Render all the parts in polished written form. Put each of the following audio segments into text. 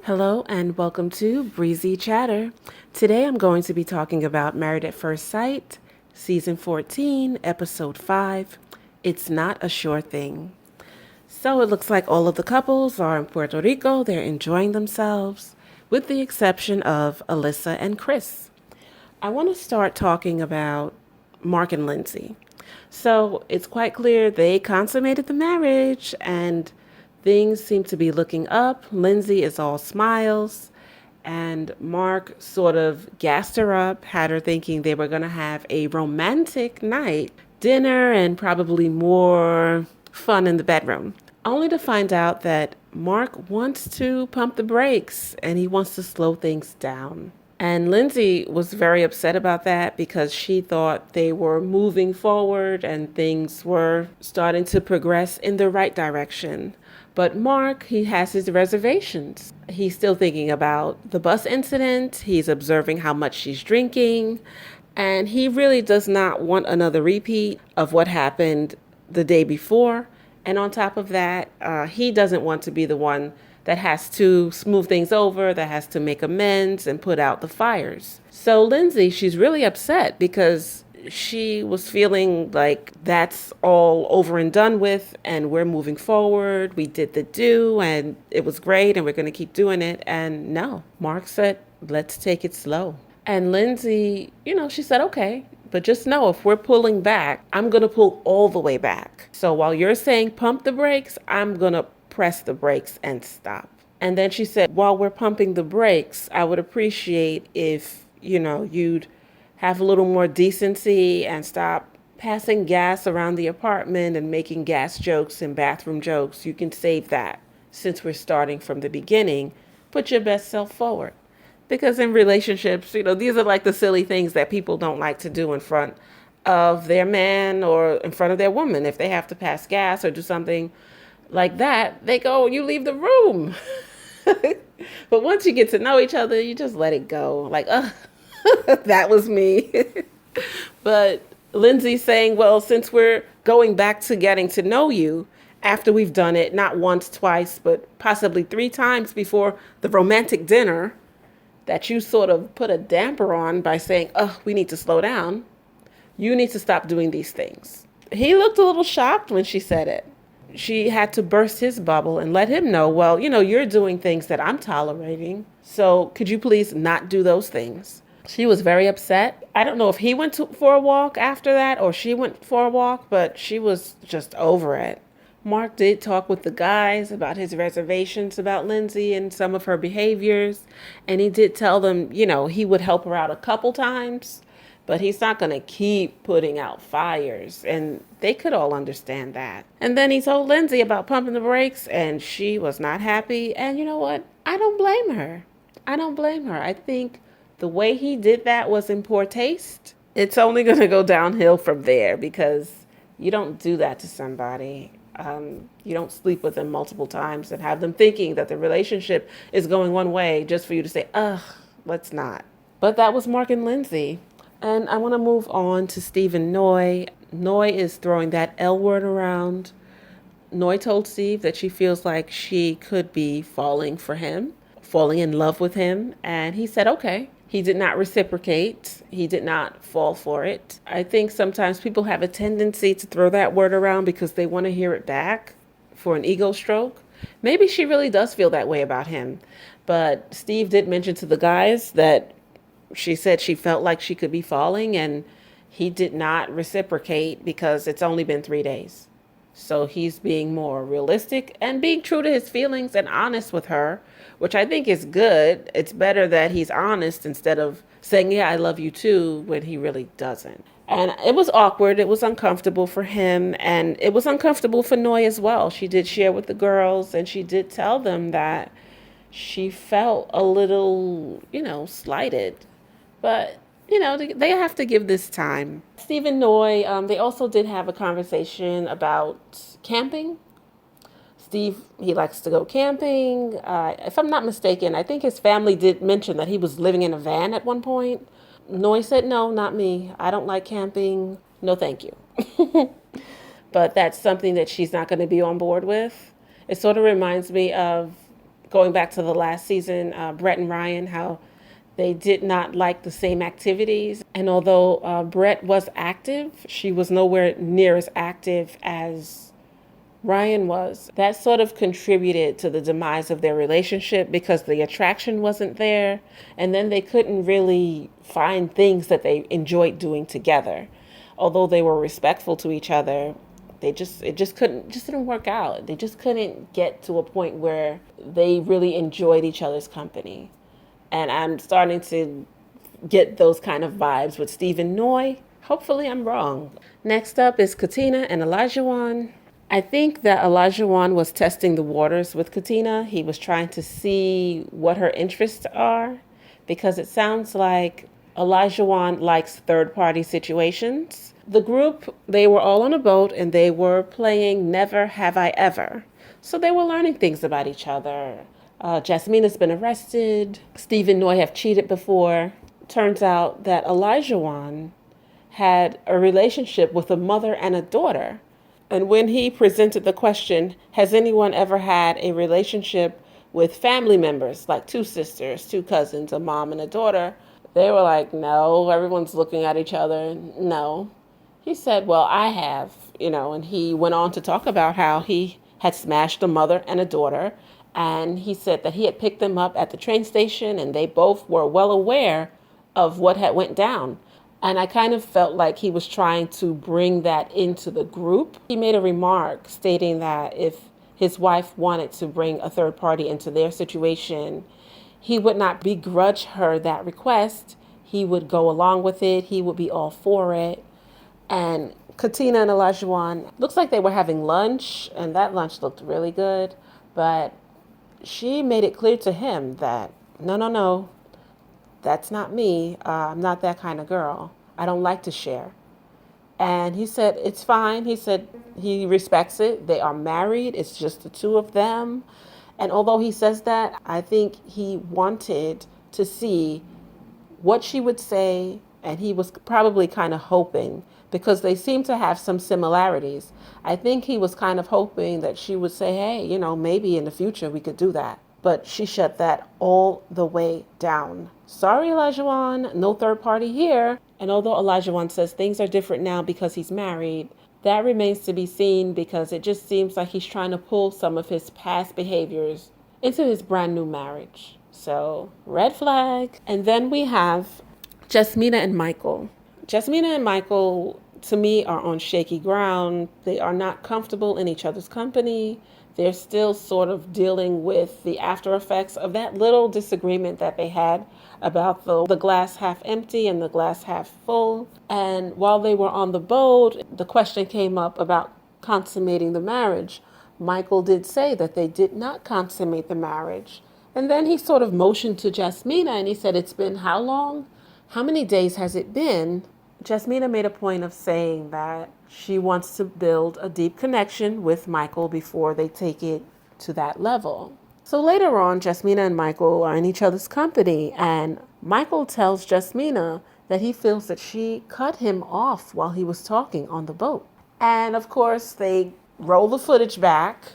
Hello and welcome to Breezy Chatter. Today I'm going to be talking about Married at First Sight, Season 14, Episode 5. It's Not a Sure Thing. So it looks like all of the couples are in Puerto Rico. They're enjoying themselves, with the exception of Alyssa and Chris. I want to start talking about Mark and Lindsay. So it's quite clear they consummated the marriage and things seem to be looking up. Lindsay is all smiles, and Mark sort of gassed her up, had her thinking they were going to have a romantic night, dinner, and probably more fun in the bedroom. Only to find out that Mark wants to pump the brakes and he wants to slow things down. And Lindsay was very upset about that because she thought they were moving forward and things were starting to progress in the right direction. But Mark, he has his reservations. He's still thinking about the bus incident. He's observing how much she's drinking. And he really does not want another repeat of what happened the day before. And on top of that, he doesn't want to be the one that has to smooth things over, that has to make amends and put out the fires. So Lindsay, she's really upset because she was feeling like that's all over and done with and we're moving forward. We did the do and it was great and we're going to keep doing it. And no, Mark said, let's take it slow. And Lindsay, she said, okay, but just know if we're pulling back, I'm going to pull all the way back. So while you're saying pump the brakes, I'm going to press the brakes and stop. And then she said, while we're pumping the brakes, I would appreciate if, you'd have a little more decency and stop passing gas around the apartment and making gas jokes and bathroom jokes. You can save that since we're starting from the beginning. Put your best self forward. Because in relationships, these are like the silly things that people don't like to do in front of their man or in front of their woman. If they have to pass gas or do something like that, they go, you leave the room. But once you get to know each other, you just let it go. Like, that was me. But Lindsay's saying, well, since we're going back to getting to know you after we've done it, not once, twice, but possibly 3 times before the romantic dinner that you sort of put a damper on by saying, we need to slow down. You need to stop doing these things. He looked a little shocked when she said it. She had to burst his bubble and let him know, well, you're doing things that I'm tolerating. So could you please not do those things? She was very upset. I don't know if he went for a walk after that or she went for a walk, but she was just over it. Mark did talk with the guys about his reservations about Lindsay and some of her behaviors. And he did tell them, he would help her out a couple times, but he's not going to keep putting out fires. And they could all understand that. And then he told Lindsay about pumping the brakes and she was not happy. And you know what? I don't blame her. I think the way he did that was in poor taste. It's only going to go downhill from there because you don't do that to somebody. You don't sleep with them multiple times and have them thinking that the relationship is going one way just for you to say, let's not. But that was Mark and Lindsay. And I want to move on to Steve and Noy. Noy is throwing that L word around. Noy told Steve that she feels like she could be falling for him, falling in love with him. And he said, okay. He did not reciprocate. He did not fall for it. I think sometimes people have a tendency to throw that word around because they want to hear it back for an ego stroke. Maybe she really does feel that way about him. But Steve did mention to the guys that she said she felt like she could be falling and he did not reciprocate because it's only been 3 days. So he's being more realistic and being true to his feelings and honest with her, which I think is good. It's better that he's honest instead of saying, yeah, I love you too, when he really doesn't. And it was awkward. It was uncomfortable for him. And it was uncomfortable for Noy as well. She did share with the girls and she did tell them that she felt a little, slighted. But they have to give this time. Steve and Noy, they also did have a conversation about camping. Steve, he likes to go camping. If I'm not mistaken, I think his family did mention that he was living in a van at one point. Noy said, no, not me. I don't like camping. No, thank you. But that's something that she's not going to be on board with. It sort of reminds me of going back to the last season, Brett and Ryan, how they did not like the same activities. And although Brett was active, she was nowhere near as active as Ryan was. That sort of contributed to the demise of their relationship because the attraction wasn't there. And then they couldn't really find things that they enjoyed doing together. Although they were respectful to each other, it just didn't work out. They just couldn't get to a point where they really enjoyed each other's company. And I'm starting to get those kind of vibes with Stephen Noy. Hopefully I'm wrong. Next up is Katina and Elijahwan. I think that Olajuwon was testing the waters with Katina. He was trying to see what her interests are because it sounds like Olajuwon likes third-party situations. The group, they were all on a boat and they were playing Never Have I Ever. So they were learning things about each other. Jasmina's been arrested. Steve and Noy have cheated before. Turns out that Elijahwan had a relationship with a mother and a daughter. And when he presented the question, has anyone ever had a relationship with family members, like two sisters, two cousins, a mom and a daughter? They were like, no. Everyone's looking at each other. No. He said, well, I have, and he went on to talk about how he had smashed a mother and a daughter. And he said that he had picked them up at the train station and they both were well aware of what had went down. And I kind of felt like he was trying to bring that into the group. He made a remark stating that if his wife wanted to bring a third party into their situation, he would not begrudge her that request. He would go along with it. He would be all for it. And Katina and Olajuwon, looks like they were having lunch, and that lunch looked really good. But she made it clear to him that, no, that's not me. I'm not that kind of girl. I don't like to share. And he said, it's fine. He said he respects it. They are married. It's just the two of them. And although he says that, I think he wanted to see what she would say. And he was probably kind of hoping, because they seem to have some similarities. I think he was kind of hoping that she would say, hey, maybe in the future we could do that. But she shut that all the way down. Sorry, Olajuwon, no third party here. And although Olajuwon says things are different now because he's married, that remains to be seen, because it just seems like he's trying to pull some of his past behaviors into his brand new marriage. So, red flag. And then we have Jasmina and Michael. Jasmina and Michael, to me, are on shaky ground. They are not comfortable in each other's company. They're still sort of dealing with the after effects of that little disagreement that they had about the glass half empty and the glass half full. And while they were on the boat, the question came up about consummating the marriage. Michael did say that they did not consummate the marriage. And then he sort of motioned to Jasmina and he said, it's been how long? How many days has it been? Jasmina made a point of saying that she wants to build a deep connection with Michael before they take it to that level. So later on, Jasmina and Michael are in each other's company, and Michael tells Jasmina that he feels that she cut him off while he was talking on the boat. And of course, they roll the footage back,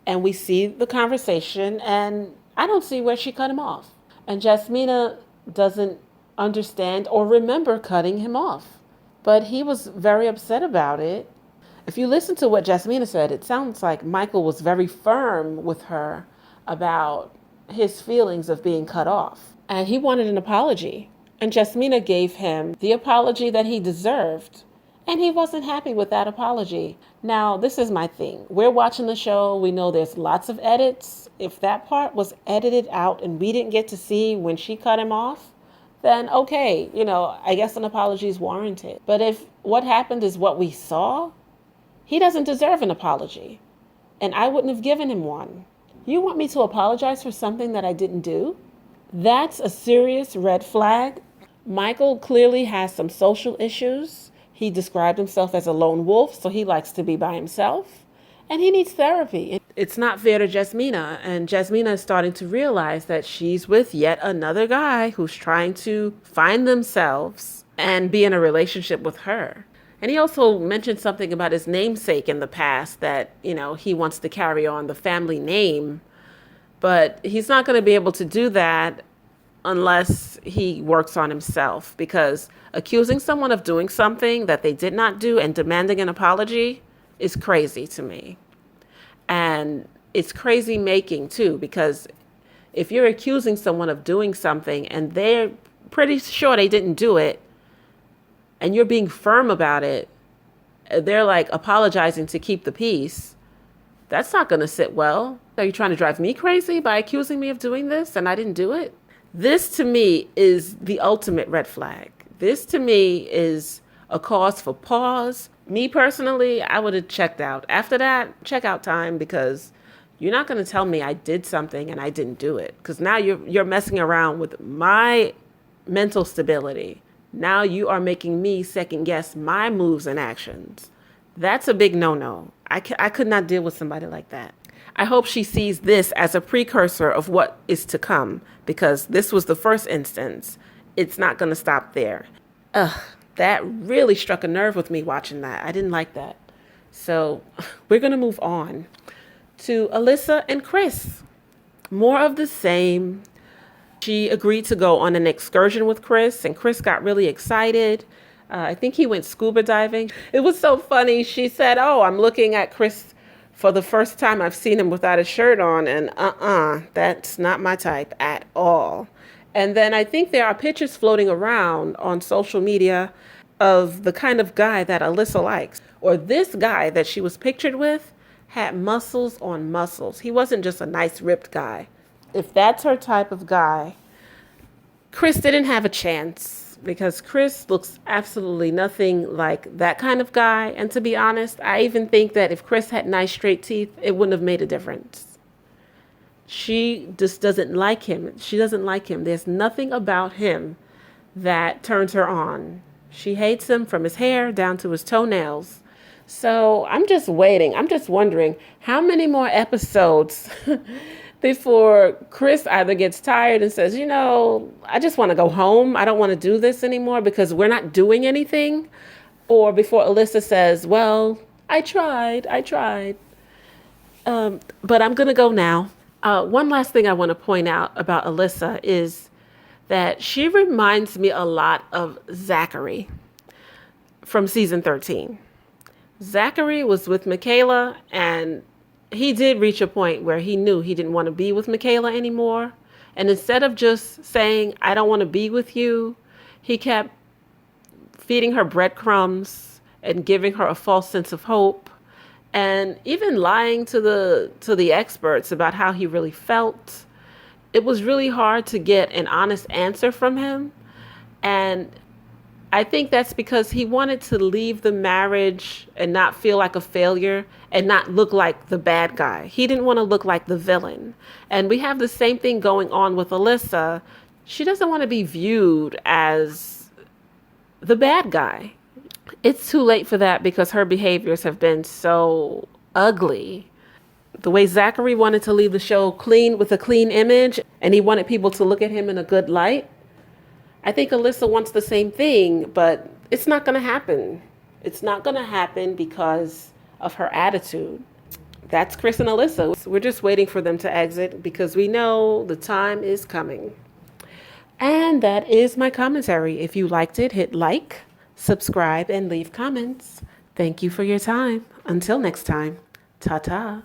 and we see the conversation, and I don't see where she cut him off. And Jasmina doesn't understand or remember cutting him off. But he was very upset about it. If you listen to what Jasmina said, it sounds like Michael was very firm with her about his feelings of being cut off. And he wanted an apology. And Jasmina gave him the apology that he deserved. And he wasn't happy with that apology. Now, this is my thing. We're watching the show. We know there's lots of edits. If that part was edited out and we didn't get to see when she cut him off, then okay, I guess an apology is warranted. But if what happened is what we saw, he doesn't deserve an apology. And I wouldn't have given him one. You want me to apologize for something that I didn't do? That's a serious red flag. Michael clearly has some social issues. He described himself as a lone wolf, so he likes to be by himself. And he needs therapy. It's not fair to Jasmina, and Jasmina is starting to realize that she's with yet another guy who's trying to find themselves and be in a relationship with her. And he also mentioned something about his namesake in the past, that, he wants to carry on the family name. But he's not going to be able to do that unless he works on himself, because accusing someone of doing something that they did not do and demanding an apology is crazy to me. And it's crazy making too, because if you're accusing someone of doing something and they're pretty sure they didn't do it and you're being firm about it, they're like apologizing to keep the peace. That's not going to sit well. Are you trying to drive me crazy by accusing me of doing this and I didn't do it? This to me is the ultimate red flag. This to me is a cause for pause. Me personally, I would have checked out. After that, checkout time, because you're not going to tell me I did something and I didn't do it. Because now you're messing around with my mental stability. Now you are making me second guess my moves and actions. That's a big no-no. I could not deal with somebody like that. I hope she sees this as a precursor of what is to come, because this was the first instance. It's not going to stop there. That really struck a nerve with me watching that. I didn't like that. So we're going to move on to Alyssa and Chris. More of the same. She agreed to go on an excursion with Chris, and Chris got really excited. I think he went scuba diving. It was so funny. She said, "Oh, I'm looking at Chris for the first time. I've seen him without a shirt on, and that's not my type at all." And then I think there are pictures floating around on social media of the kind of guy that Alyssa likes. Or this guy that she was pictured with had muscles on muscles. He wasn't just a nice ripped guy. If that's her type of guy, Chris didn't have a chance, because Chris looks absolutely nothing like that kind of guy. And to be honest, I even think that if Chris had nice straight teeth, it wouldn't have made a difference. She just doesn't like him. She doesn't like him. There's nothing about him that turns her on. She hates him from his hair down to his toenails. So I'm just waiting. I'm just wondering how many more episodes before Chris either gets tired and says, I just want to go home. I don't want to do this anymore because we're not doing anything. Or before Alyssa says, well, I tried. But I'm going to go now. One last thing I want to point out about Alyssa is that she reminds me a lot of Zachary from season 13. Zachary was with Michaela, and he did reach a point where he knew he didn't want to be with Michaela anymore. And instead of just saying, I don't want to be with you, he kept feeding her breadcrumbs and giving her a false sense of hope, and even lying to the experts about how he really felt. It was really hard to get an honest answer from him. And I think that's because he wanted to leave the marriage and not feel like a failure and not look like the bad guy. He didn't want to look like the villain. And we have the same thing going on with Alyssa. She doesn't want to be viewed as the bad guy. It's too late for that because her behaviors have been so ugly. The way Zachary wanted to leave the show clean with a clean image, and he wanted people to look at him in a good light. I think Alyssa wants the same thing, but it's not going to happen. It's not going to happen because of her attitude. That's Chris and Alyssa. We're just waiting for them to exit because we know the time is coming. And that is my commentary. If you liked it, hit like, subscribe, and leave comments. Thank you for your time. Until next time, ta-ta.